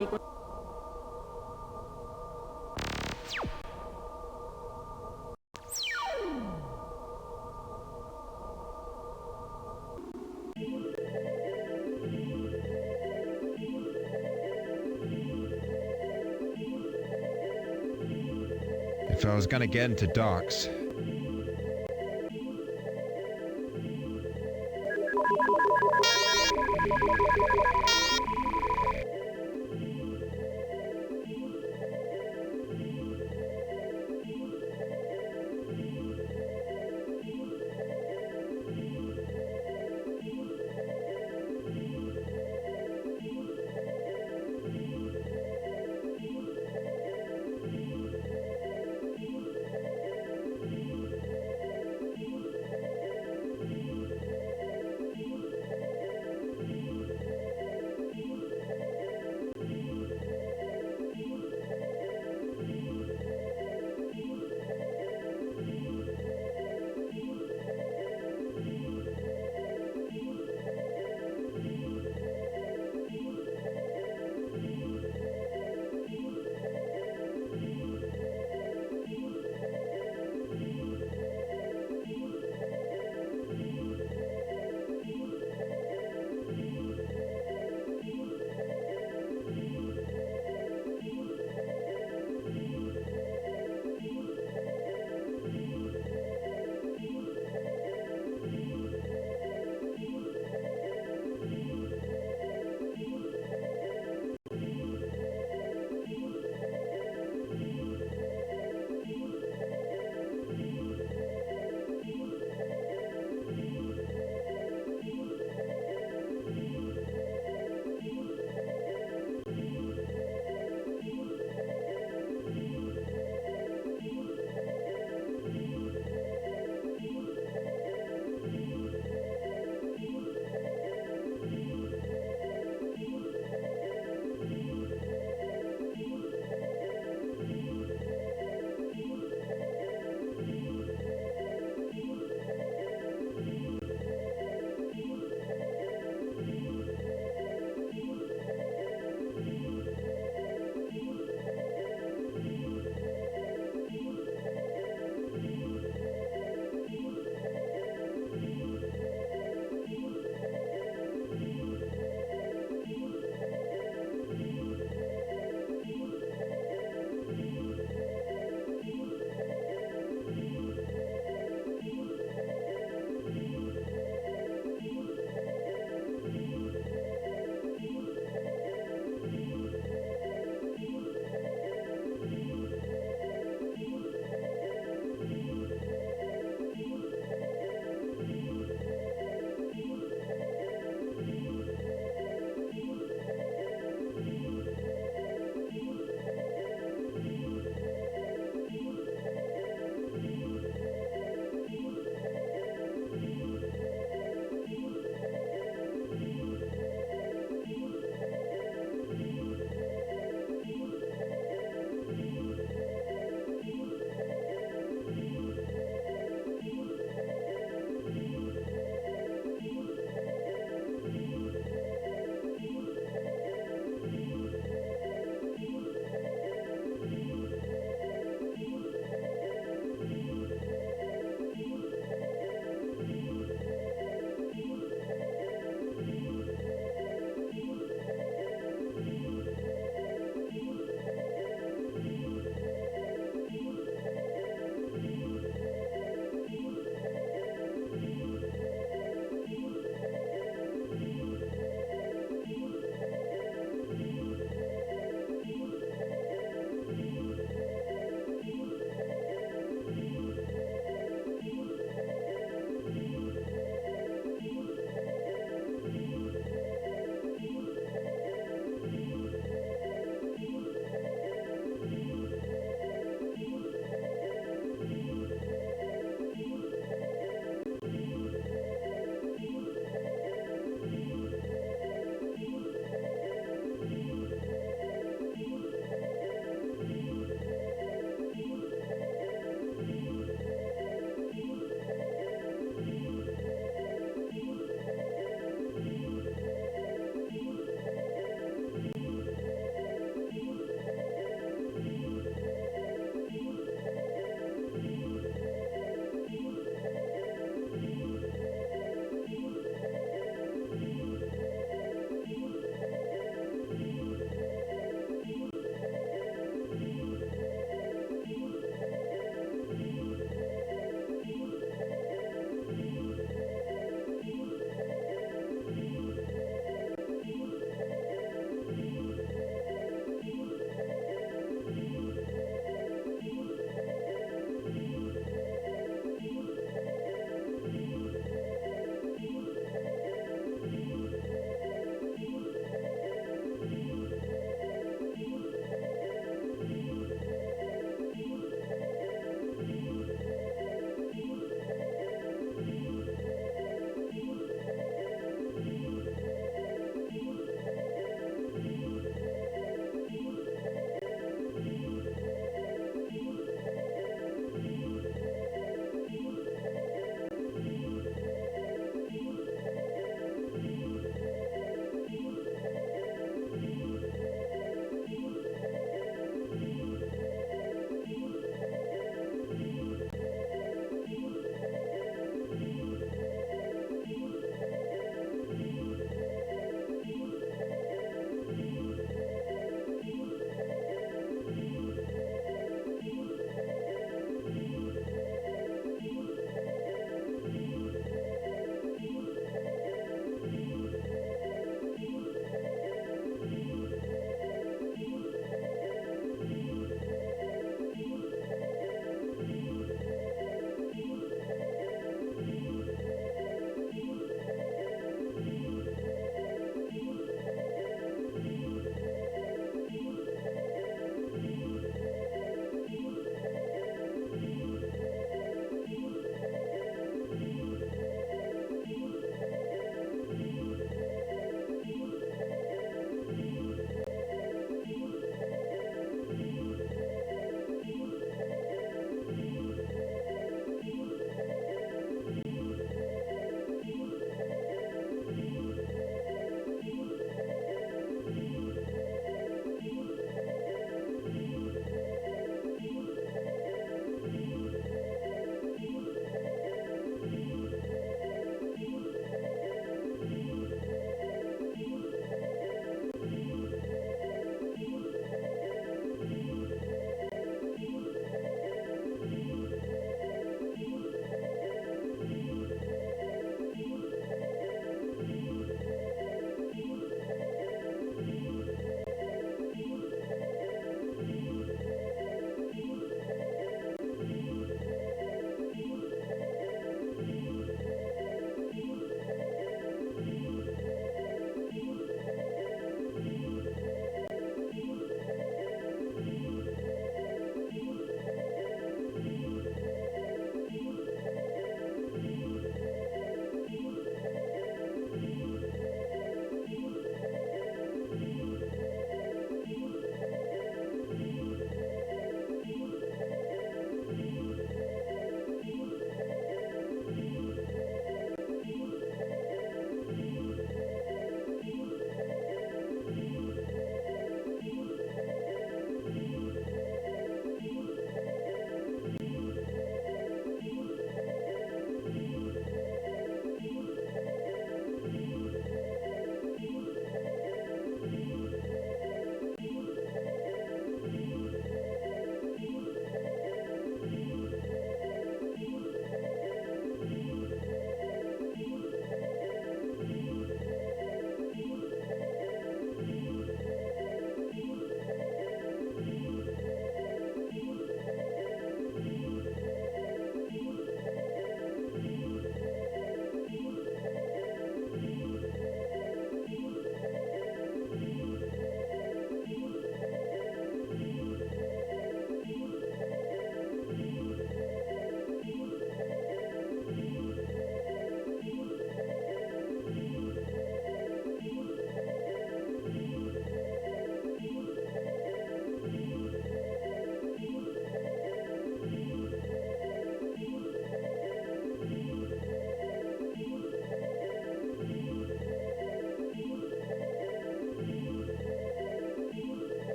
If I was gonna get into docks,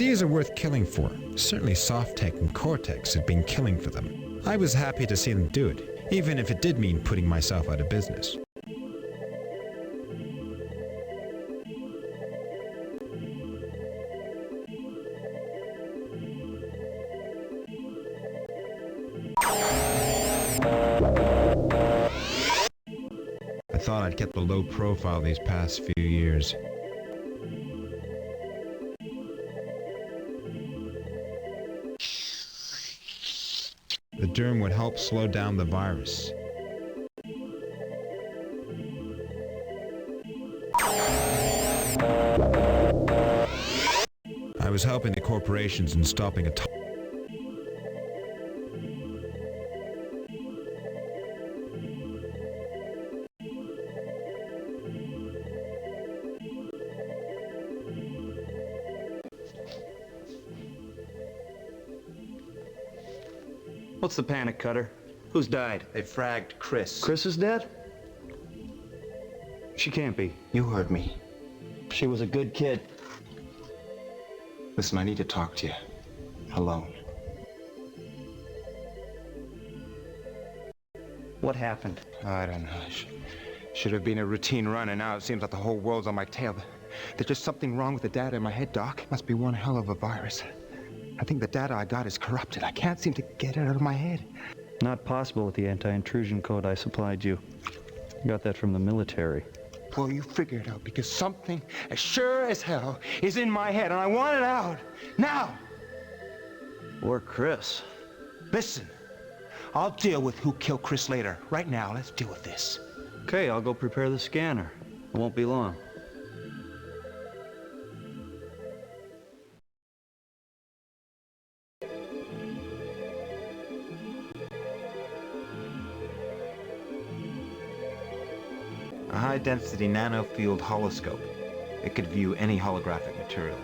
Ideas are worth killing for. Certainly Softtech and Cortex had been killing for them. I was happy to see them do it, even if it did mean putting myself out of business. I thought I'd kept a low profile these past few years. The derm would help slow down the virus. I was helping the corporations in stopping a What's the panic, Cutter? Who's died? They fragged Chris. Chris is dead? She can't be. You heard me. She was a good kid. Listen, I need to talk to you. Alone. What happened? I don't know. Should have been a routine run, and now it seems like the whole world's on my tail. There's just something wrong with the data in my head, Doc. Must be one hell of a virus. I think the data I got is corrupted. I can't seem to get it out of my head. Not possible with the anti-intrusion code I supplied you. Got that from the military. Well, you figure it out, because something as sure as hell is in my head, and I want it out. Now! Or Chris. Listen, I'll deal with who killed Chris later. Right now, let's deal with this. Okay, I'll go prepare the scanner. It won't be long. A high-density nanofield holoscope. It could view any holographic material.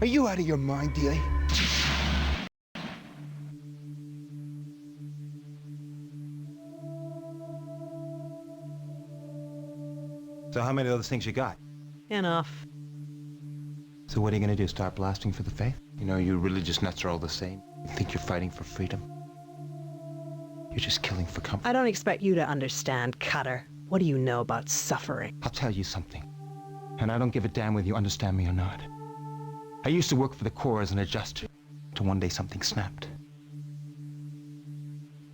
Are you out of your mind, Dealey? So how many of those things you got? Enough. So what are you gonna do, start blasting for the faith? You know, you religious nuts are all the same. You think you're fighting for freedom? You're just killing for comfort. I don't expect you to understand, Cutter. What do you know about suffering? I'll tell you something. And I don't give a damn whether you understand me or not. I used to work for the Corps as an adjuster, till one day something snapped.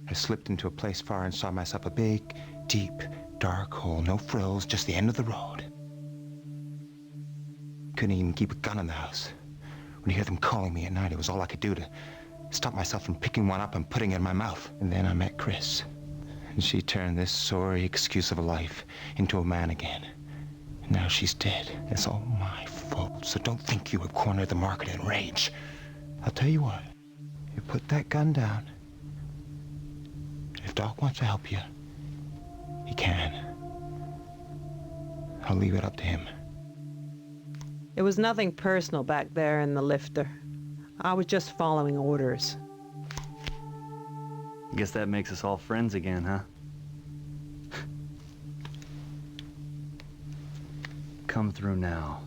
I slipped into a place far and saw myself a big, deep, dark hole, no frills, just the end of the road. Couldn't even keep a gun in the house. When you hear them calling me at night, it was all I could do to stop myself from picking one up and putting it in my mouth. And then I met Chris. And she turned this sorry excuse of a life into a man again. And now she's dead. It's all my fault, so don't think you have cornered the market in rage. I'll tell you what, you put that gun down. If Doc wants to help you, he can. I'll leave it up to him. It was nothing personal back there in the lifter. I was just following orders. Guess that makes us all friends again, huh? come through now.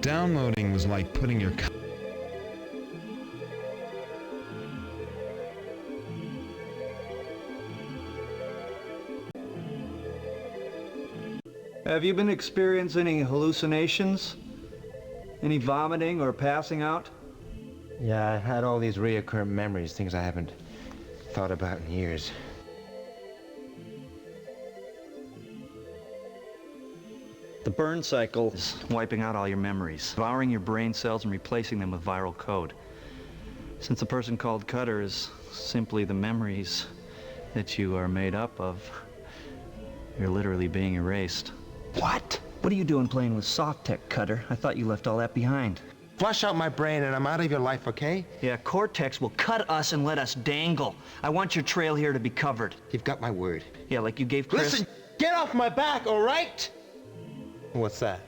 Downloading was like putting your... Have you been experiencing any hallucinations? Any vomiting or passing out? Yeah, I had all these reoccurring memories, things I haven't thought about in years. The burn cycle is wiping out all your memories, devouring your brain cells and replacing them with viral code. Since the person called Cutter is simply the memories that you are made up of, you're literally being erased. What? What are you doing playing with SoftTech, Cutter? I thought you left all that behind. Flush out my brain and I'm out of your life, okay? Yeah, Cortex will cut us and let us dangle. I want your trail here to be covered. You've got my word. Yeah, like you gave Chris... Listen, get off my back, all right? What's that?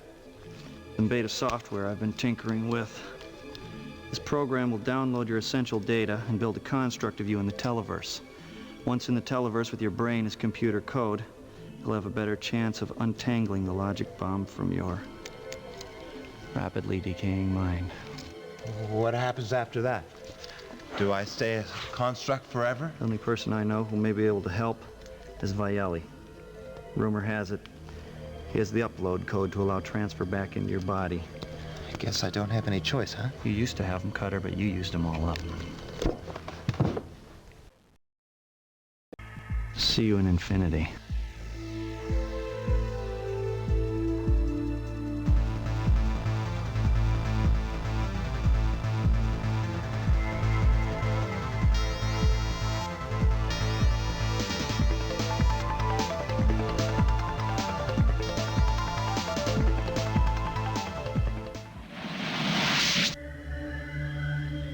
Some beta software I've been tinkering with. This program will download your essential data and build a construct of you in the televerse. Once in the televerse with your brain as computer code, you'll have a better chance of untangling the logic bomb from your rapidly decaying mind. What happens after that? Do I stay a construct forever? The only person I know who may be able to help is Viali. Rumor has it he has the upload code to allow transfer back into your body. I guess I don't have any choice, huh? You used to have them, Cutter, but you used them all up. See you in infinity.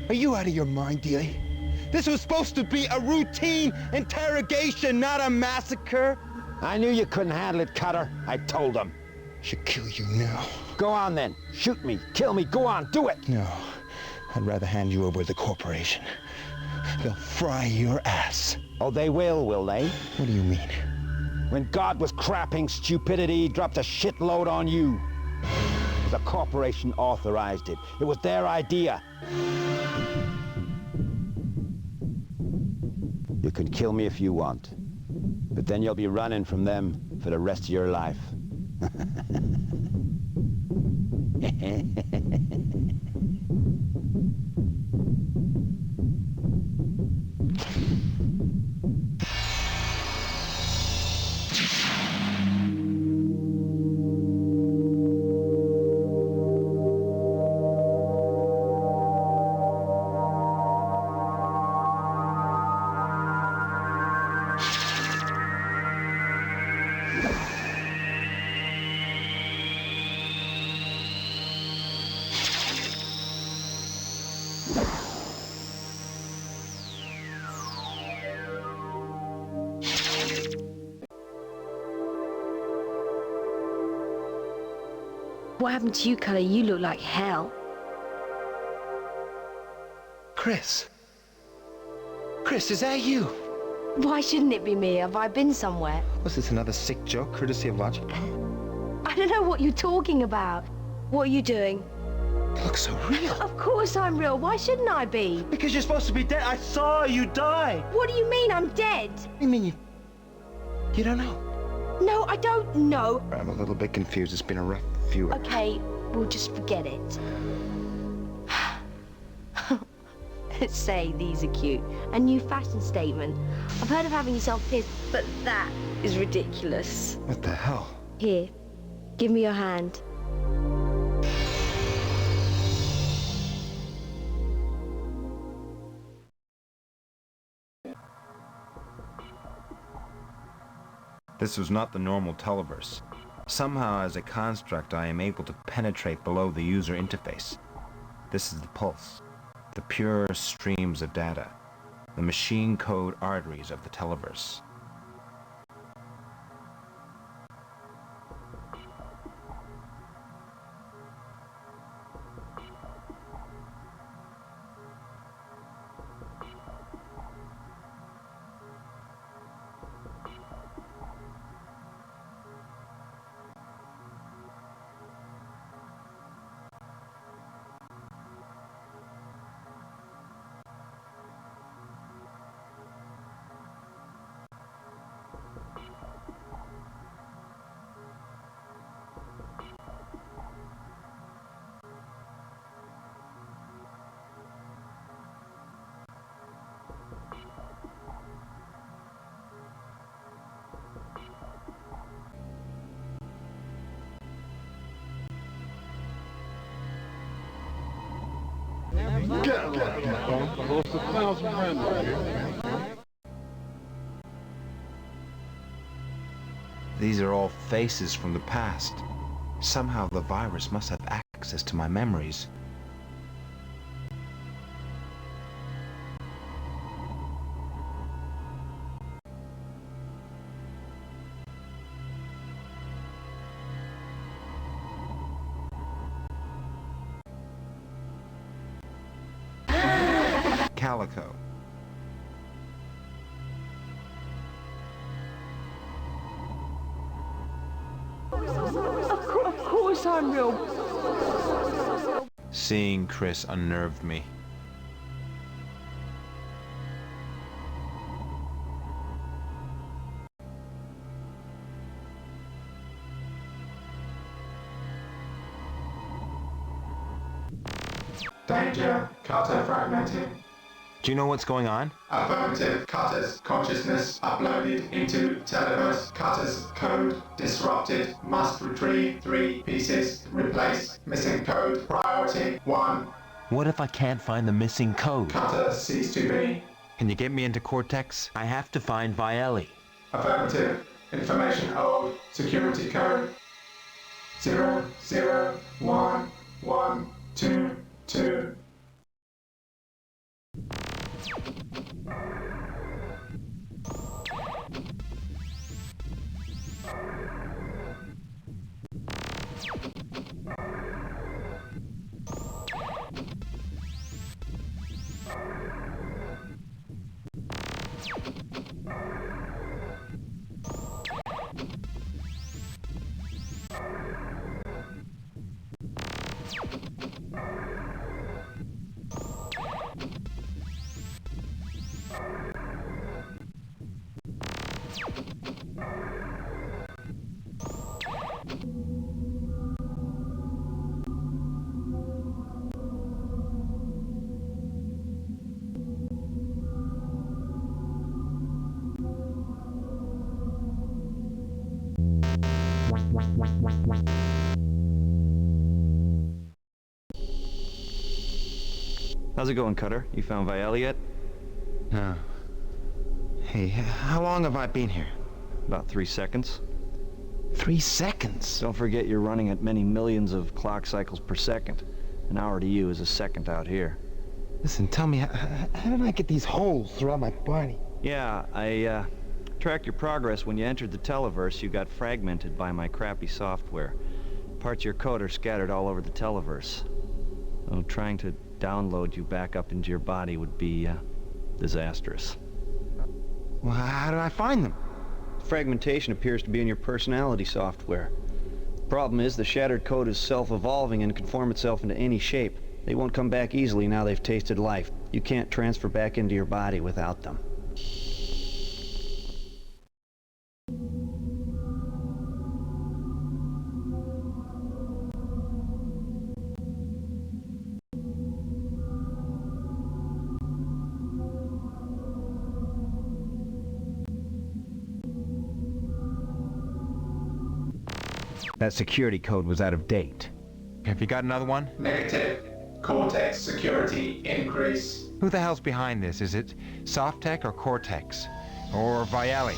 Are you out of your mind, Dealey? This was supposed to be a routine interrogation, not a massacre. I knew you couldn't handle it, Cutter. I told them. Should kill you now. Go on then. Shoot me. Kill me. Go on. Do it. No. I'd rather hand you over to the corporation. They'll fry your ass. Oh, they will they? What do you mean? When God was crapping stupidity, he dropped a shitload on you. The corporation authorized it. It was their idea. You can kill me if you want, but then you'll be running from them for the rest of your life. What happened to you, Cutter? You look like hell. Chris. Chris, is that you? Why shouldn't it be me? Have I been somewhere? Was this another sick joke, courtesy of Logic? I don't know what you're talking about. What are you doing? You look so real. Of course I'm real. Why shouldn't I be? Because you're supposed to be dead. I saw you die. What do you mean I'm dead? You mean you don't know? No, I don't know. I'm a little bit confused. It's been a rough few hours. Okay, we'll just forget it. Say, these are cute. A new fashion statement. I've heard of having yourself pierced, but that is ridiculous. What the hell? Here, give me your hand. This was not the normal televerse. Somehow, as a construct, I am able to penetrate below the user interface. This is the pulse, the pure streams of data, the machine code arteries of the televerse. These are all faces from the past. Somehow the virus must have access to my memories. Calico. Of course I'm real. Seeing Chris unnerved me. Danger, Carter fragmented. Do you know what's going on? Affirmative, Carter's consciousness uploaded into Televerse. Carter's code disrupted. Must retrieve 3 pieces. Replace missing code. Priority 1. What if I can't find the missing code? Carter cease to be. Can you get me into Cortex? I have to find Viali. Affirmative. Information old. Security code 0 0 1 1 2 2. How's it going, Cutter? You found Viali yet? No. Hey, how long have I been here? About 3 seconds. 3 seconds? Don't forget you're running at many millions of clock cycles per second. An hour to you is a second out here. Listen, tell me, how did I get these holes throughout my body? Yeah, I tracked your progress. When you entered the Televerse, you got fragmented by my crappy software. Parts of your code are scattered all over the Televerse. Oh, trying to download you back up into your body would be disastrous. Well, how did I find them? Fragmentation appears to be in your personality software. The problem is the shattered code is self-evolving and can form itself into any shape. They won't come back easily now they've tasted life. You can't transfer back into your body without them. That security code was out of date. Have you got another one? Negative. Cortex security increase. Who the hell's behind this? Is it Softtech or Cortex? Or Viali?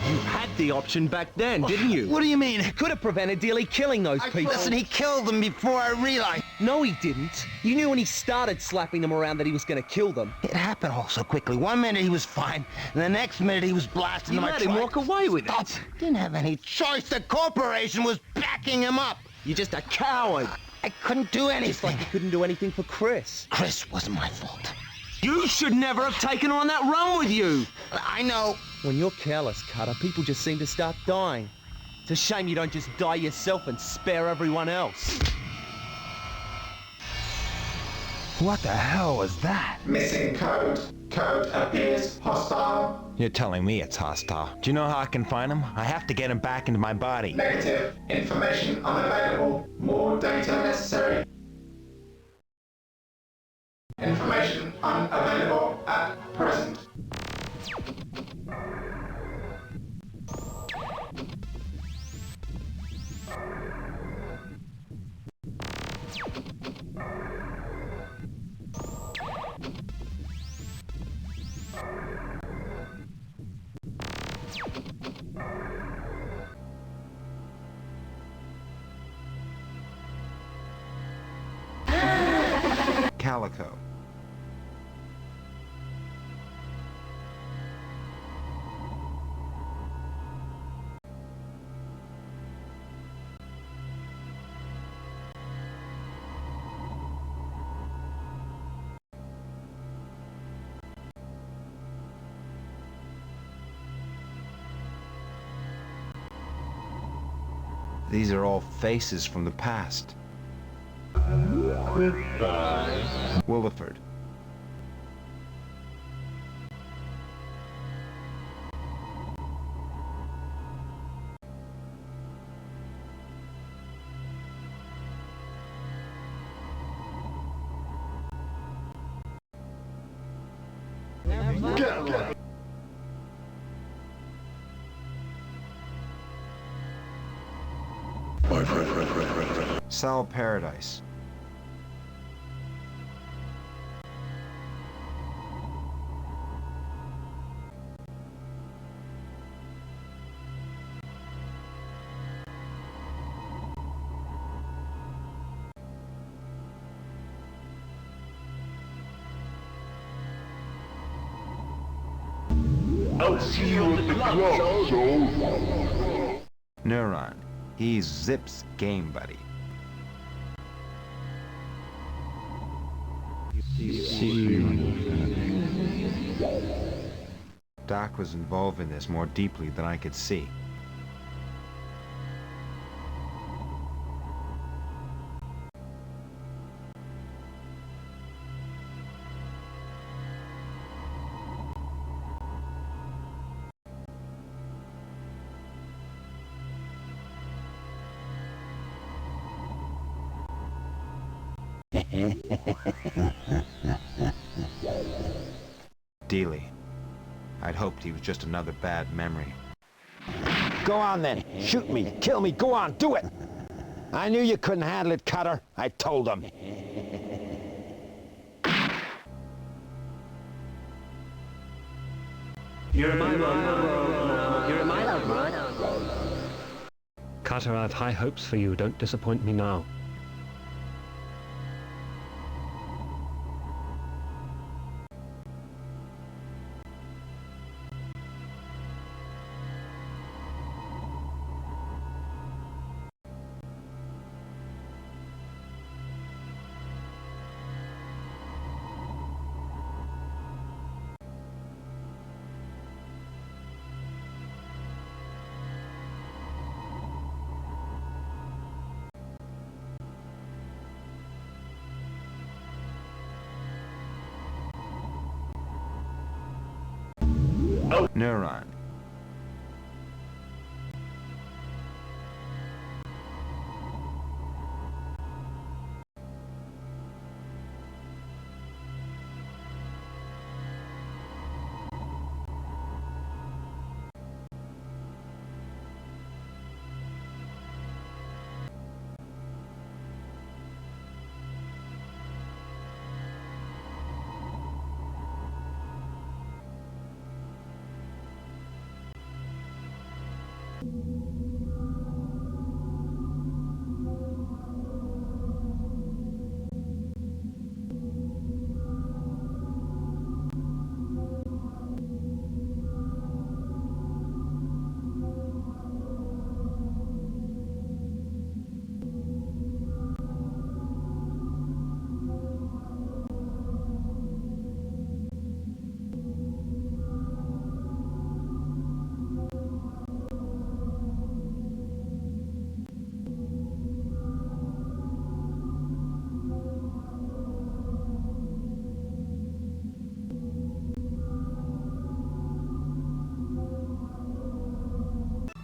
You had the option back then, didn't you? What do you mean? Could have prevented Dealey killing those people. Listen, he killed them before I realized. No, he didn't. You knew when he started slapping them around that he was going to kill them. It happened all so quickly. 1 minute he was fine, and the next minute he was blasting You my let him walk away with it. Didn't have any choice. The corporation was backing him up. You're just a coward. I couldn't do Just anything. like you couldn't do anything for Chris. Chris wasn't my fault. You should never have taken her on that run with you. I know. When you're careless, Cutter, people just seem to start dying. It's a shame you don't just die yourself and spare everyone else. What the hell was that? Missing code. Code appears hostile. You're telling me it's hostile. Do you know how I can find him? I have to get him back into my body. Negative. Information unavailable. More data necessary. Information unavailable at present. Calico. These are all faces from the past. Williford. Sal Paradise. I'll see you at the club, so... Neuron. He's Zip's game buddy. Doc was involved in this more deeply than I could see. Dealey. I'd hoped he was just another bad memory. Go on then. Shoot me. Kill me. Go on. Do it. I knew you couldn't handle it, Cutter. I told him. You're my love. You're my love. Cutter, I've high hopes for you. Don't disappoint me now. Neuron.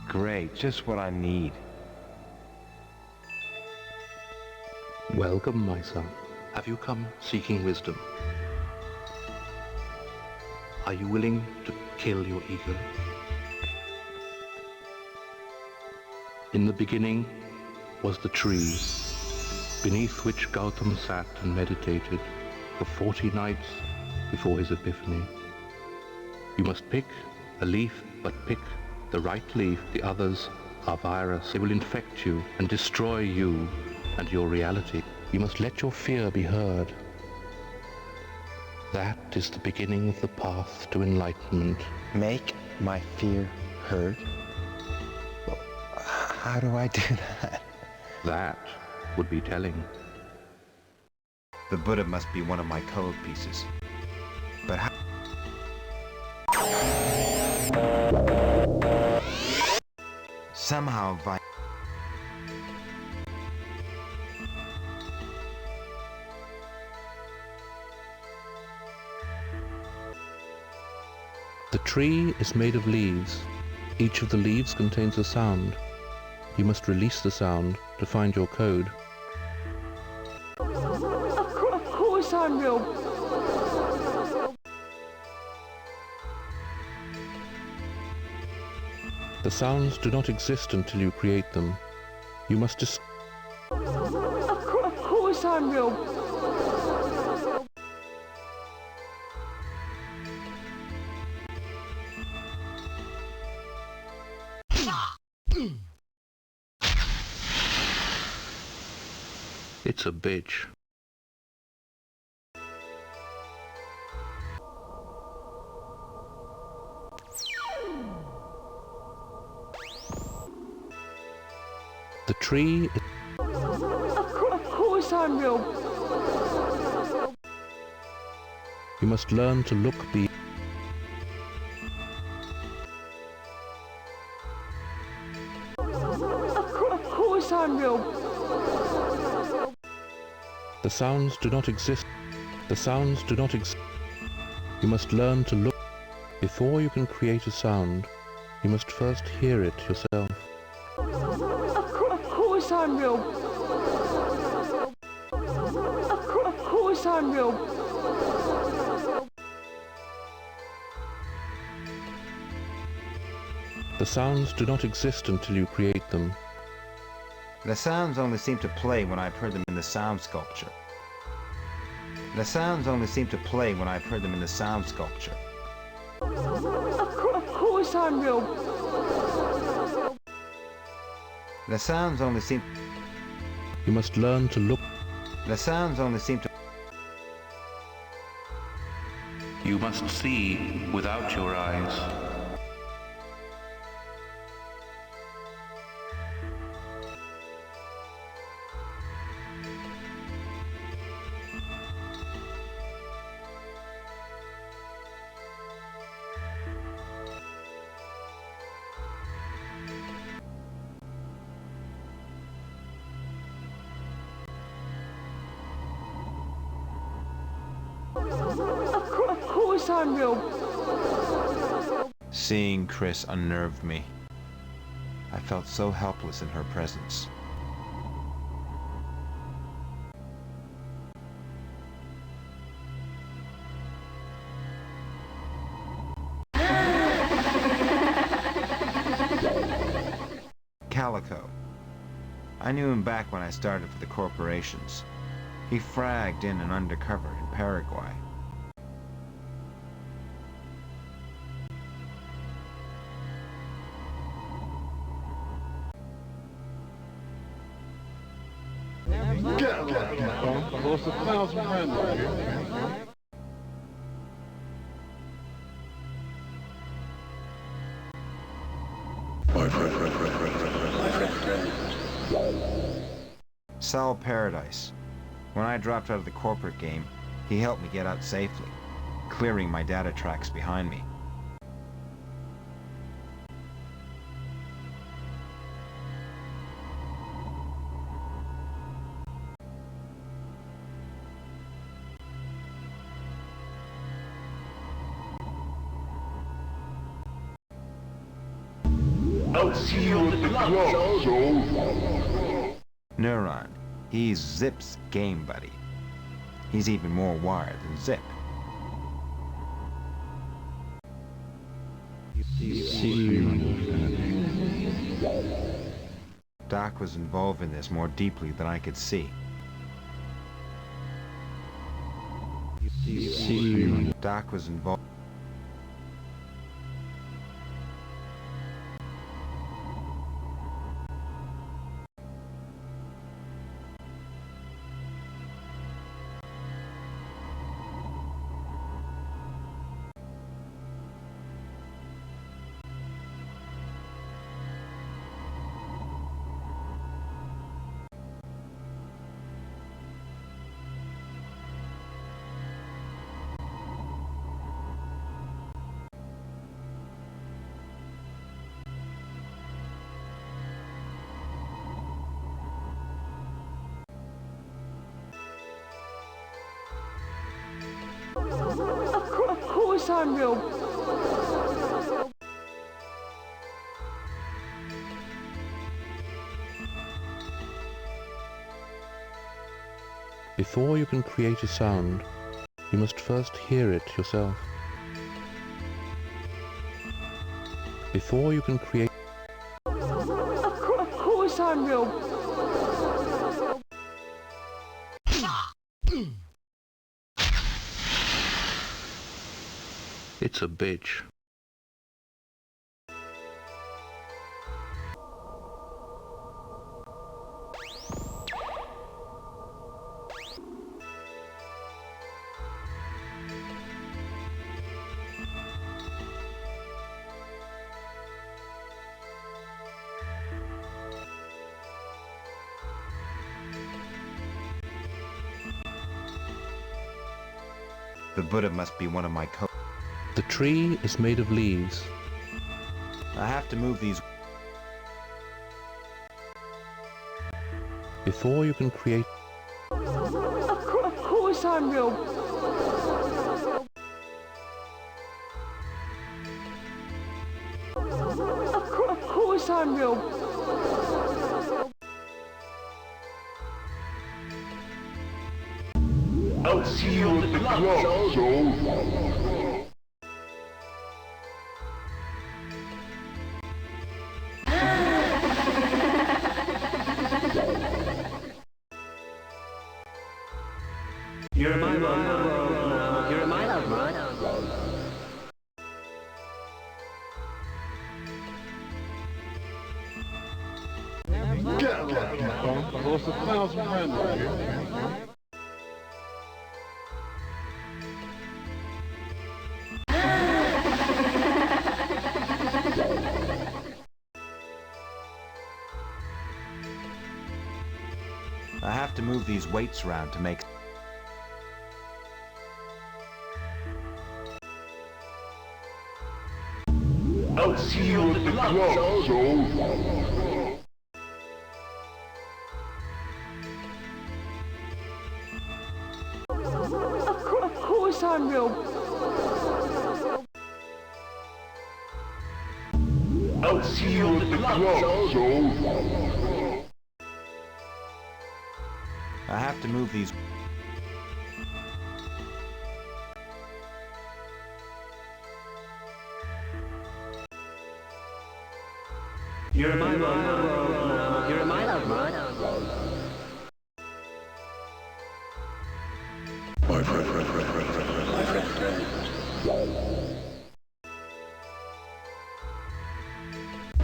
Great, just what I need. Welcome, my son. Have you come seeking wisdom? Are you willing to kill your ego? In the beginning was the tree, beneath which Gautam sat and meditated for 40 nights before his epiphany. You must pick a leaf, but pick the right leaf. The others are virus. They will infect you and destroy you and your reality. You must let your fear be heard. That is the beginning of the path to enlightenment. Make my fear heard? Well, how do I do that? That would be telling. The Buddha must be one of my code pieces. But how? Somehow, The tree is made of leaves. Each of the leaves contains a sound. You must release the sound to find your code. Of course I'm real. The sounds do not exist until you create them. You must just... Of course I'm real. It's a bitch. The tree... Of course I'm real. You must learn to look be... Of course I'm real. The sounds do not exist. The sounds do not exist. You must learn to look. Before you can create a sound, you must first hear it yourself. Of course I'm real. Of course I'm real. The sounds do not exist until you create them. The sounds only seem to play when I've heard them in the sound sculpture. The sounds only seem to play when I've heard them in the sound sculpture. Of course I'm real. The sounds only seem... You must learn to look. The sounds only seem to... You must see without your eyes. Of course I'm real. Seeing Chris unnerved me. I felt so helpless in her presence. Calico. I knew him back when I started for the corporations. He fragged in an undercover in Paraguay. Lost 1,000 rand. Sal Paradise. When I dropped out of the corporate game, he helped me get out safely, clearing my data tracks behind me. I'll see you at the club, Soul. Neuron. He's Zip's game buddy. He's even more wired than Zip. Doc was involved in this more deeply than I could see. Doc was involved. course I'm real. Before you can create a sound, you must first hear it yourself. Before you can create... Of course I'm real. It's a bitch. The Buddha must be one of my co... The tree is made of leaves. I have to move these... Before you can create... Of course I'm real. Of course I'm real. I'll see you at the club, so... You're in my world now. You're in my love, right? I've lost 1,000 friends. I have to move these weights around to make... I'll see you at the club, so... Of course I'm real. I'll see you at the club, so... I have to move these... You're in my world now. You're in my love, right? My friend.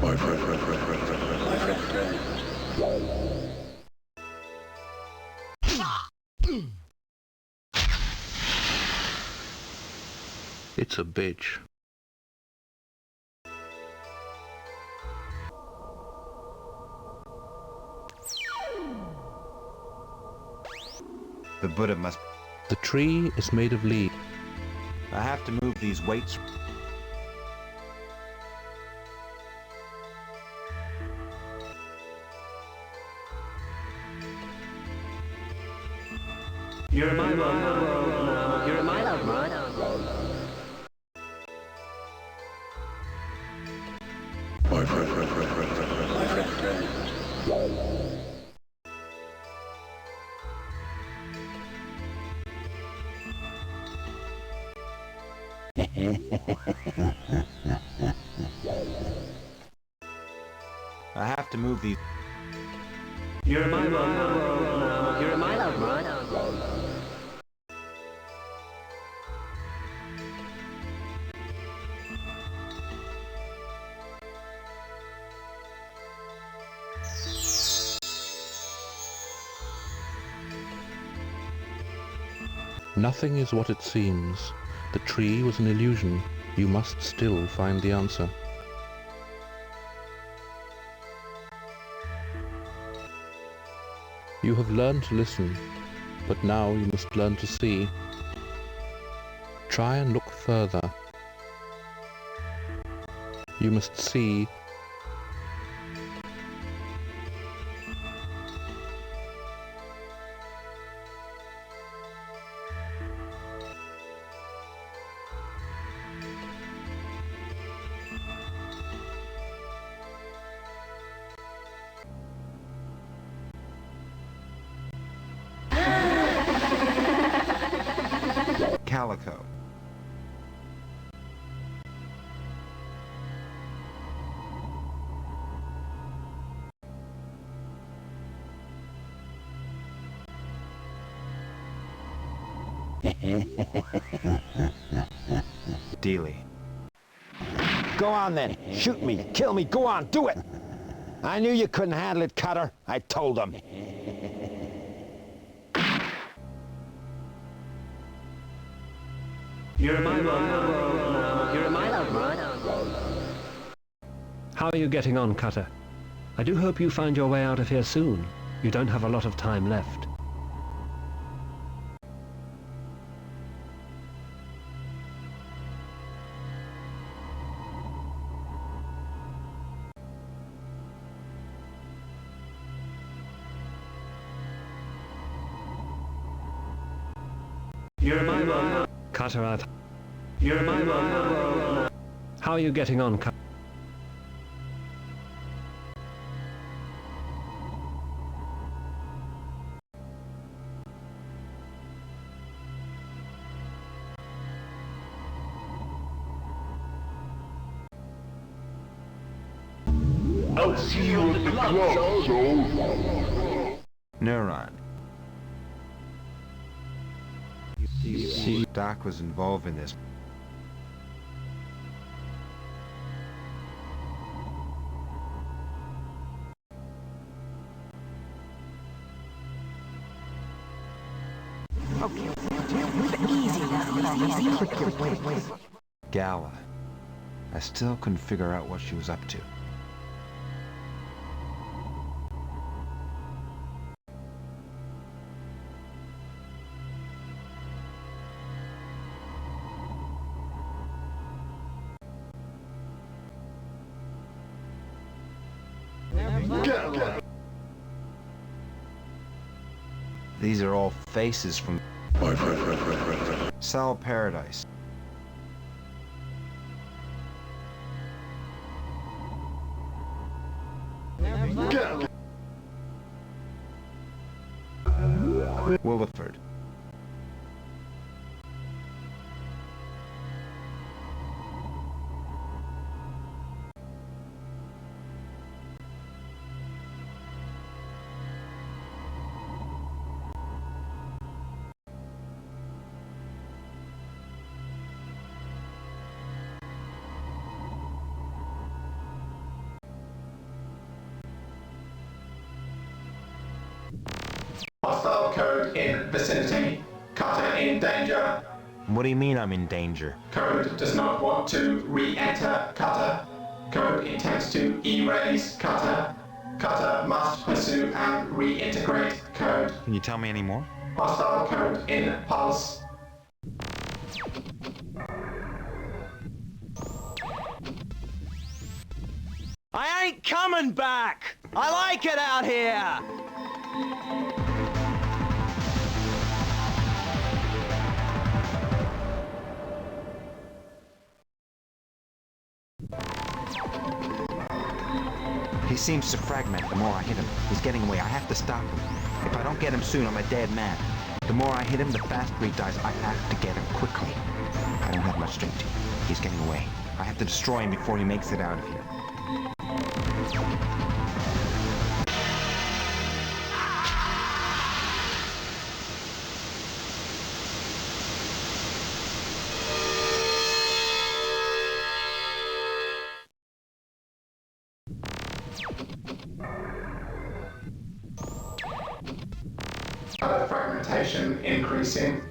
My friend. It's a bitch. The Buddha must... The tree is made of leaves. I have to move these weights... You're in my world now. You're in my love, right? My friend. I have to move these... You're in my world now. You're in my love, right? Nothing is what it seems. The tree was an illusion. You must still find the answer. You have learned to listen, but now you must learn to see. Try and look further. You must see. Calico. Dealey. Go on then. Shoot me. Kill me. Go on. Do it. I knew you couldn't handle it, Cutter. I told them. You're in my love. You're in my love, right? How are you getting on, Cutter? I do hope you find your way out of here soon. You don't have a lot of time left. You're in my love. Cutter, I've... You're in my love. How are you getting on, Cutter? I'll see you at the club, so... Neuron. You see, Doc was involved in this. Okay, easy now. Gala. I still couldn't figure out what she was up to. These are all faces from Cell Paradise. Williford. Hostile code in vicinity. Cutter in danger. What do you mean I'm in danger? Code does not want to re-enter Cutter. Code intends to erase Cutter. Cutter must pursue and reintegrate Code. Can you tell me any more? Hostile code in pulse. I ain't coming back! I like it out here! He seems to fragment the more I hit him. He's getting away. I have to stop him. If I don't get him soon, I'm a dead man. The more I hit him, the faster he dies. I have to get him quickly. I don't have much strength. He's getting away. I have to destroy him before he makes it out of here. Fragmentation increasing.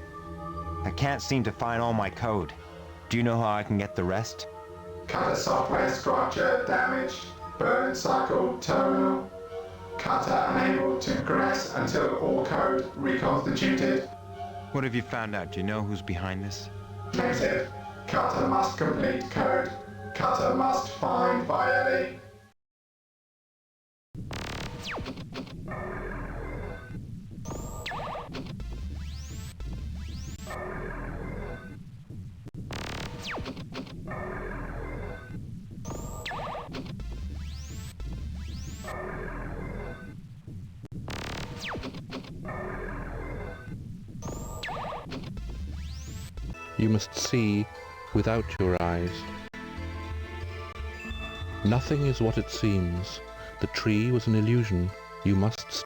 I can't seem to find all my code. Do you know how I can get the rest? Cutter software structure damaged. Burn cycle terminal. Cutter unable to progress until all code reconstituted. What have you found out? Do you know who's behind this? Negative. Cutter must complete code. Cutter must find Vieli. You must see without your eyes. Nothing is what it seems. The tree was an illusion. You must...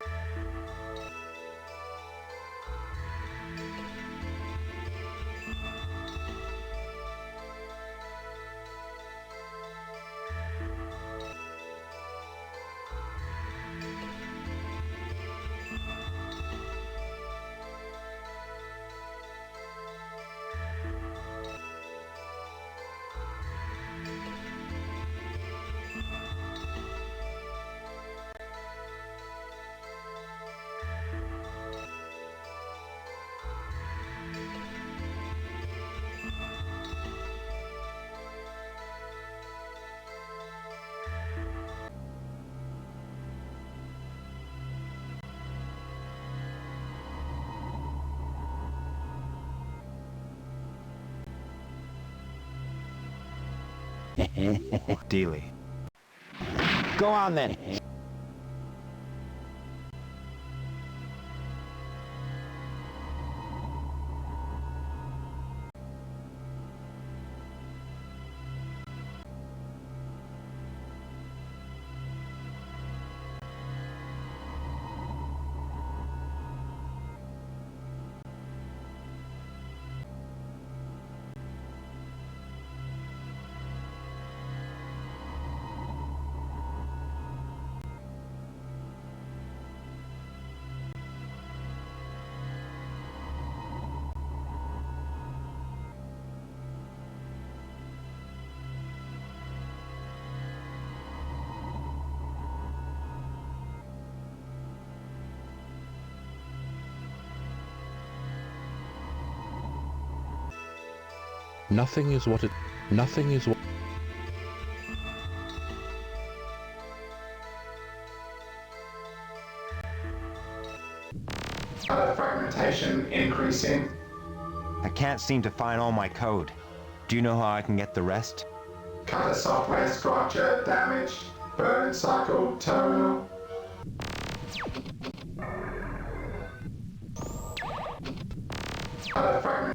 Dealey. Go on then. Nothing is what it... Nothing is what... Fragmentation increasing. I can't seem to find all my code. Do you know how I can get the rest? Cutter software structure damaged. Burn cycle terminal. Cutter fragment.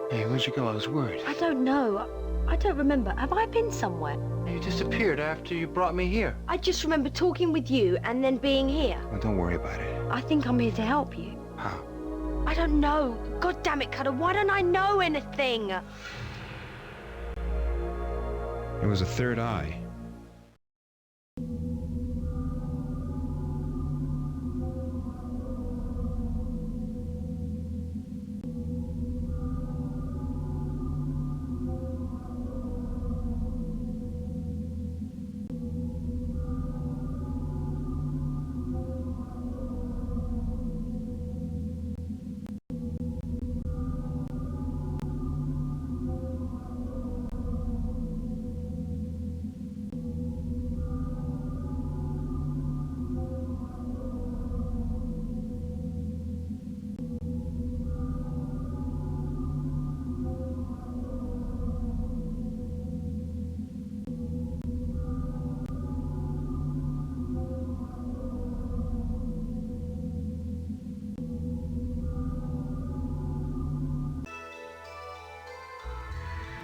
Hey, where'd you go? I was worried. I don't know. I don't remember. Have I been somewhere? You disappeared after you brought me here. I just remember talking with you and then being here. Well, don't worry about it. I think I'm here to help you. How? I don't know. God damn it, Cutter. Why don't I know anything? It was a third eye.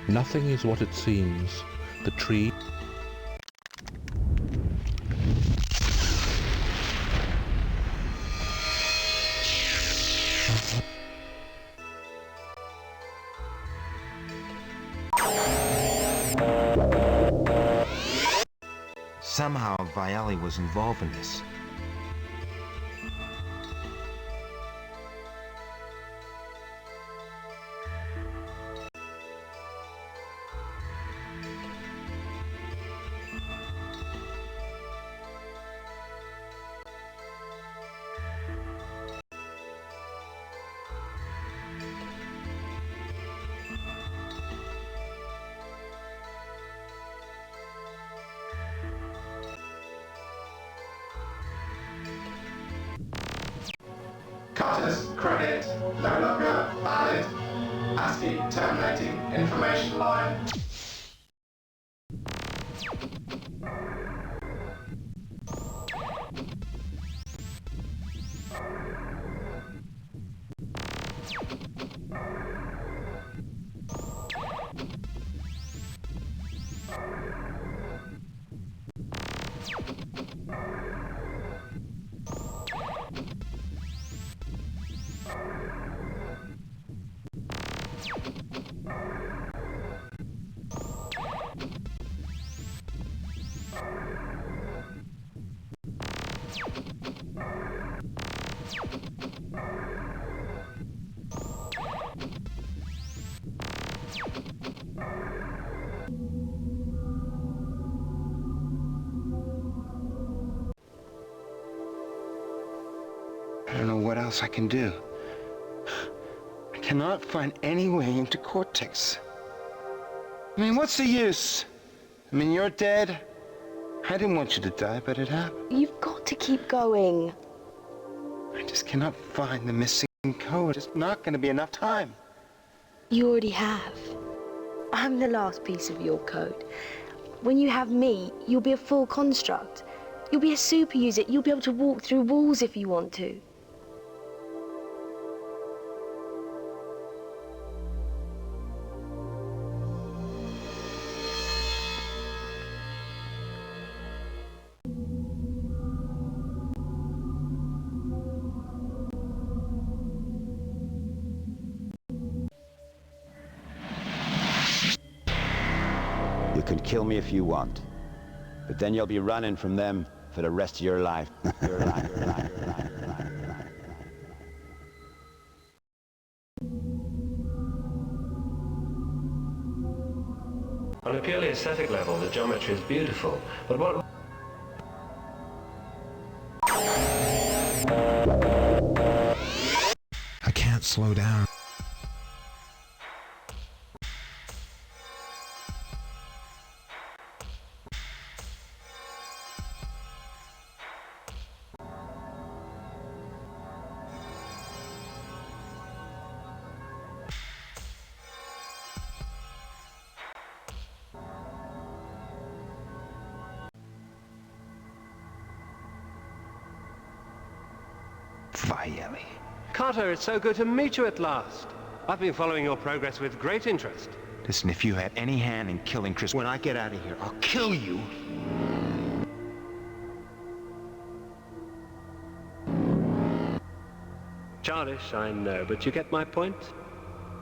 Nothing is what it seems. The tree... Somehow, Viali was involved in this. Cutter's credit no longer valid. ASCII terminating information line. I don't know what else I can do. I cannot find any way into Cortex. I mean, what's the use? I mean, you're dead. I didn't want you to die, but it happened. You've got to keep going. I just cannot find the missing code. It's not going to be enough time. You already have. I'm the last piece of your code. When you have me, you'll be a full construct. You'll be a super user. You'll be able to walk through walls if you want to. You can kill me if you want, but then you'll be running from them for the rest of your life. On a purely aesthetic level, the geometry is beautiful, but what... I can't slow down. Vieli. Carter, it's so good to meet you at last. I've been following your progress with great interest. Listen, if you had any hand in killing Chris, when I get out of here, I'll kill you. Childish, I know, but you get my point?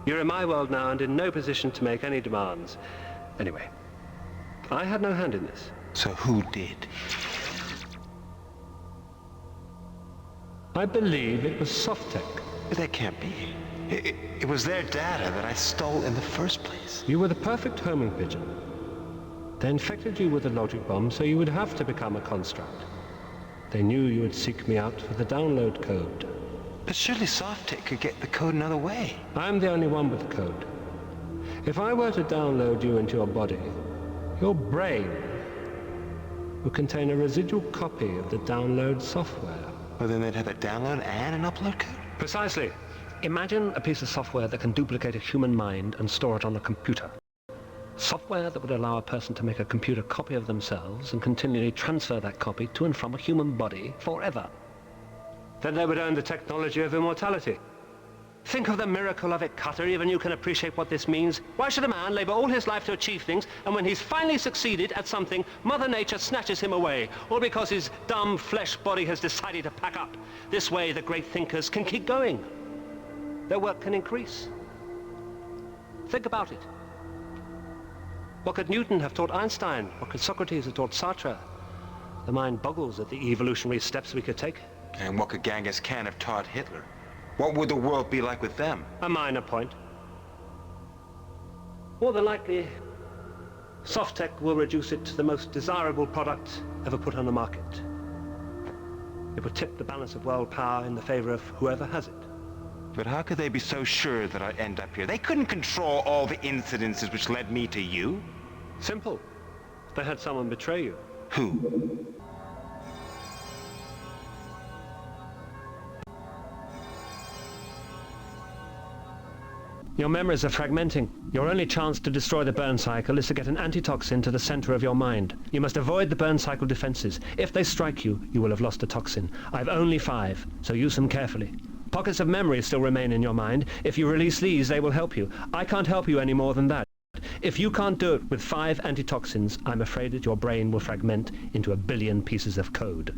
You're in my world now and in no position to make any demands. Anyway, I had no hand in this. So who did? I believe it was Softtech. But that can't be. It was their data that I stole in the first place. You were the perfect homing pigeon. They infected you with a logic bomb, so you would have to become a construct. They knew you would seek me out for the download code. But surely Softtech could get the code another way. I'm the only one with the code. If I were to download you into your body, your brain would contain a residual copy of the download software. Well, then they'd have a download and an upload code? Precisely. Imagine a piece of software that can duplicate a human mind and store it on a computer. Software that would allow a person to make a computer copy of themselves and continually transfer that copy to and from a human body forever. Then they would own the technology of immortality. Think of the miracle of it, Cutter. Even you can appreciate what this means. Why should a man labor all his life to achieve things, and when he's finally succeeded at something, Mother Nature snatches him away, all because his dumb flesh body has decided to pack up? This way, the great thinkers can keep going. Their work can increase. Think about it. What could Newton have taught Einstein? What could Socrates have taught Sartre? The mind boggles at the evolutionary steps we could take. And what could Genghis Khan have taught Hitler? What would the world be like with them? A minor point. More than likely, Softtech will reduce it to the most desirable product ever put on the market. It will tip the balance of world power in the favor of whoever has it. But how could they be so sure that I'd end up here? They couldn't control all the incidences which led me to you. Simple. They had someone betray you. Who? Your memories are fragmenting. Your only chance to destroy the burn cycle is to get an antitoxin to the center of your mind. You must avoid the burn cycle defenses. If they strike you, you will have lost a toxin. I've only 5, so use them carefully. Pockets of memory still remain in your mind. If you release these, they will help you. I can't help you any more than that. If you can't do it with 5 antitoxins, I'm afraid that your brain will fragment into 1 billion pieces of code.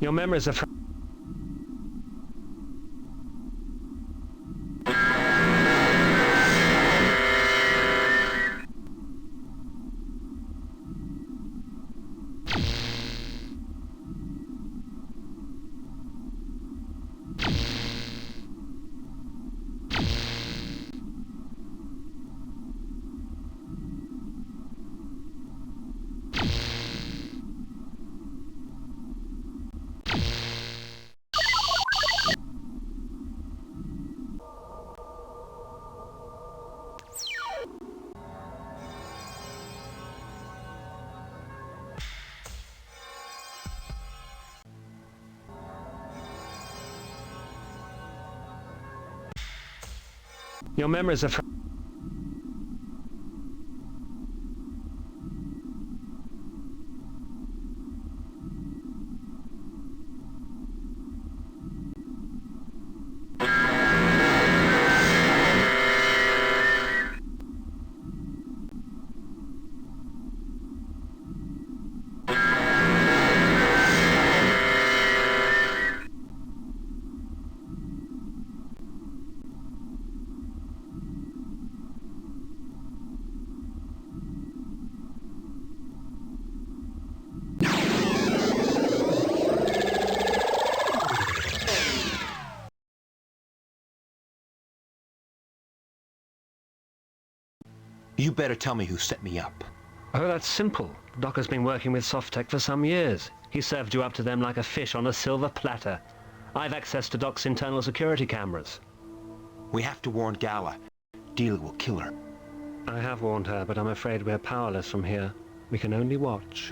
Your memories are Your memories are You better tell me who set me up. Oh, that's simple. Doc has been working with Softtech for some years. He served you up to them like a fish on a silver platter. I've access to Doc's internal security cameras. We have to warn Gala. Delia will kill her. I have warned her, but I'm afraid we're powerless from here. We can only watch.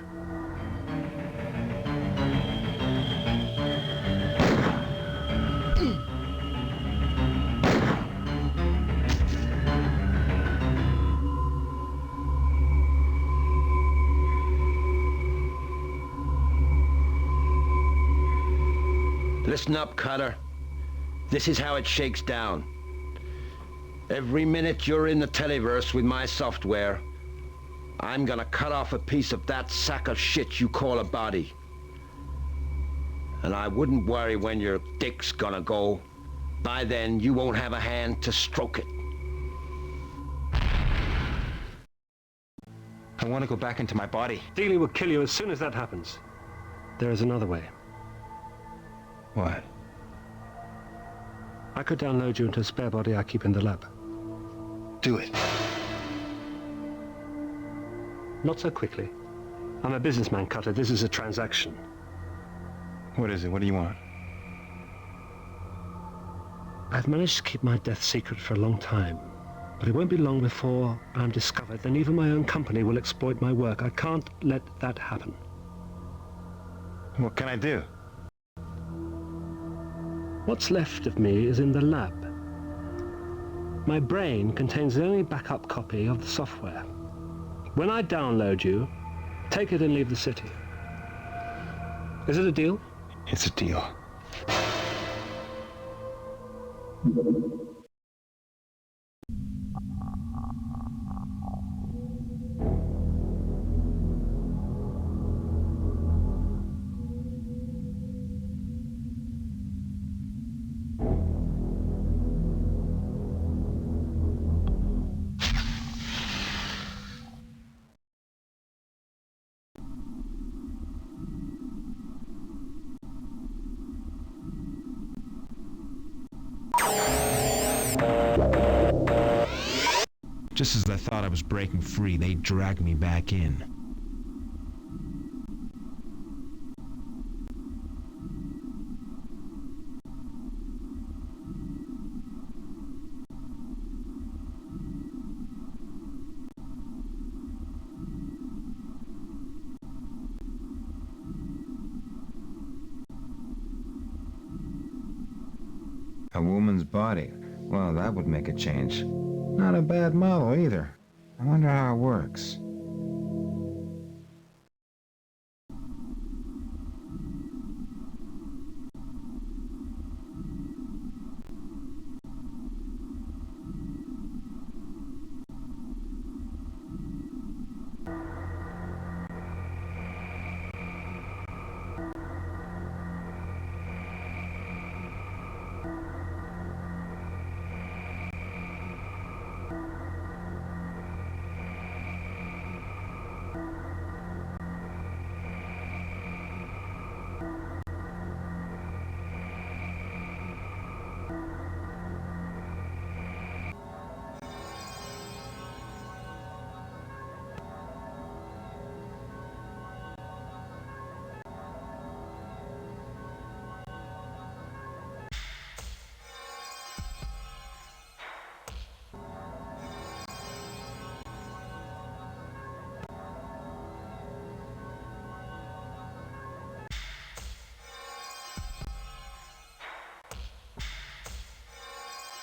Listen up, Cutter. This is how it shakes down. Every minute you're in the televerse with my software, I'm gonna cut off a piece of that sack of shit you call a body. And I wouldn't worry when your dick's gonna go. By then, you won't have a hand to stroke it. I want to go back into my body. Dealey will kill you as soon as that happens. There is another way. What? I could download you into a spare body I keep in the lab. Do it. Not so quickly. I'm a businessman, Cutter. This is a transaction. What is it? What do you want? I've managed to keep my death secret for a long time, but it won't be long before I'm discovered. Then even my own company will exploit my work. I can't let that happen. What can I do? What's left of me is in the lab. My brain contains the only backup copy of the software. When I download you, take it and leave the city. Is it a deal? It's a deal. Just as I thought I was breaking free, they dragged me back in. A woman's body. Well, that would make a change. Not a bad model either. I wonder how it works.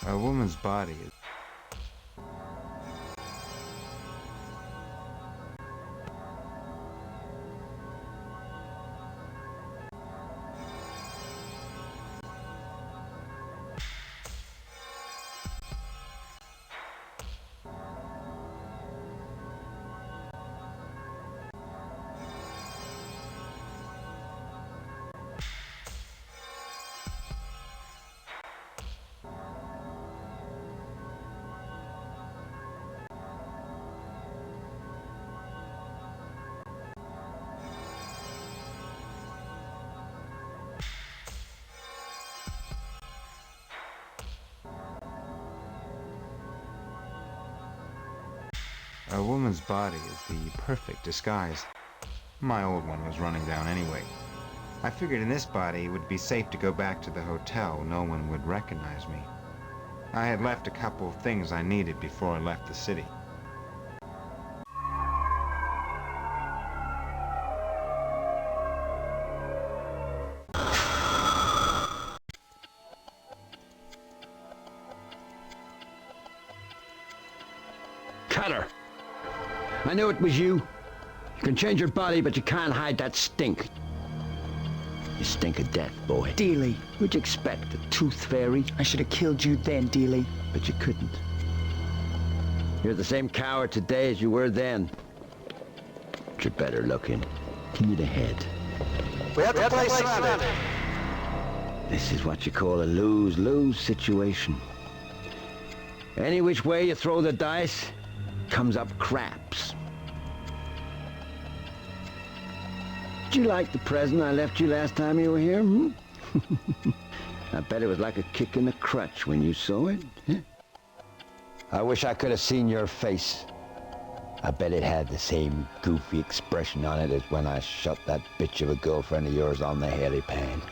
A woman's body is... A woman's body is the perfect disguise. My old one was running down anyway. I figured in this body it would be safe to go back to the hotel. No one would recognize me. I had left a couple of things I needed before I left the city. Cutter! I knew it was you. You can change your body, but you can't hide that stink. You stink of death, boy. Dealey. What'd you expect, a tooth fairy? I should have killed you then, Dealey. But you couldn't. You're the same coward today as you were then. But you're better looking. Give me the head. We have to play surrounded. This is what you call a lose-lose situation. Any which way you throw the dice, comes up craps. Did you like the present I left you last time you were here, hmm? I bet it was like a kick in the crutch when you saw it. Huh? I wish I could have seen your face. I bet it had the same goofy expression on it as when I shot that bitch of a girlfriend of yours on the hairy pan.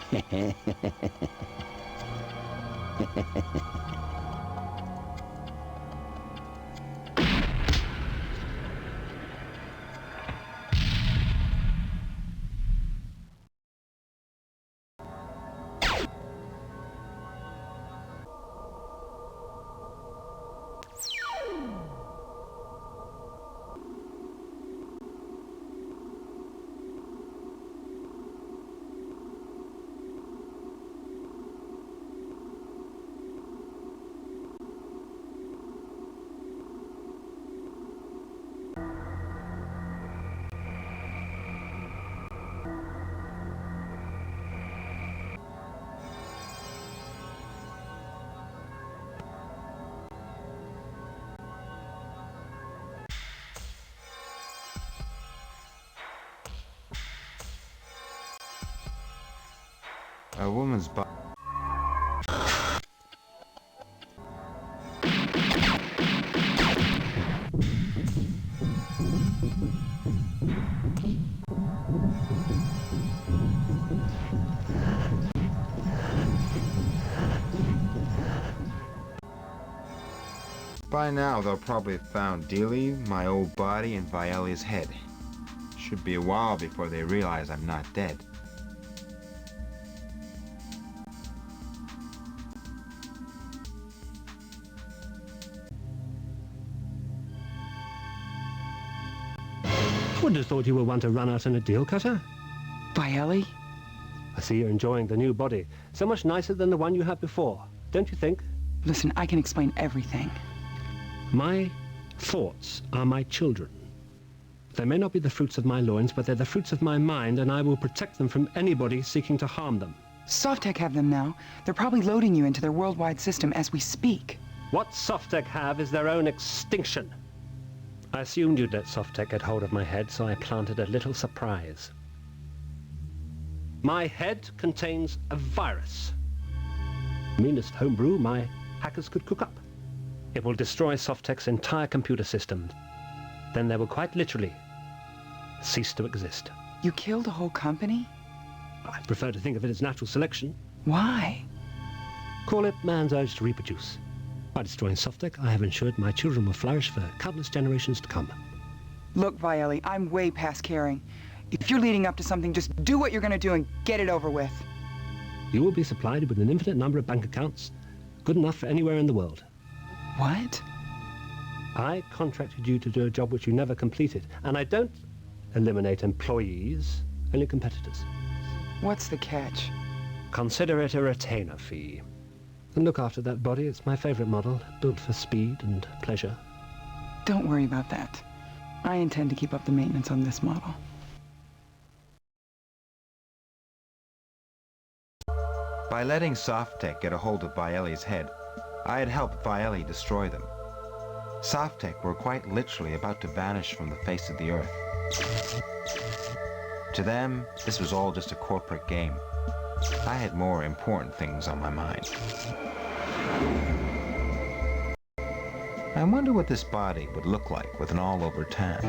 A woman's body. By now, they'll probably have found Dealey, my old body, and Viali's head. Should be a while before they realize I'm not dead. I wouldn't have thought you were one to run out in a deal cutter. Viali? I see you're enjoying the new body. So much nicer than the one you had before, don't you think? Listen, I can explain everything. My thoughts are my children. They may not be the fruits of my loins, but they're the fruits of my mind, and I will protect them from anybody seeking to harm them. Softtech have them now. They're probably loading you into their worldwide system as we speak. What Softtech have is their own extinction. I assumed you'd let Softtech get hold of my head, so I planted a little surprise. My head contains a virus. The meanest homebrew my hackers could cook up. It will destroy Softtech's entire computer system. Then they will quite literally cease to exist. You killed a whole company? I prefer to think of it as natural selection. Why? Call it man's urge to reproduce. By destroying Softtech, I have ensured my children will flourish for countless generations to come. Look, Viali, I'm way past caring. If you're leading up to something, just do what you're gonna do and get it over with. You will be supplied with an infinite number of bank accounts, good enough for anywhere in the world. What? I contracted you to do a job which you never completed, and I don't eliminate employees, only competitors. What's the catch? Consider it a retainer fee. And look after that body. It's my favorite model, built for speed and pleasure. Don't worry about that. I intend to keep up the maintenance on this model. By letting Softtech get a hold of Viali's head, I had helped Viali destroy them. Softtech were quite literally about to vanish from the face of the earth. To them, this was all just a corporate game. I had more important things on my mind. I wonder what this body would look like with an all-over tan.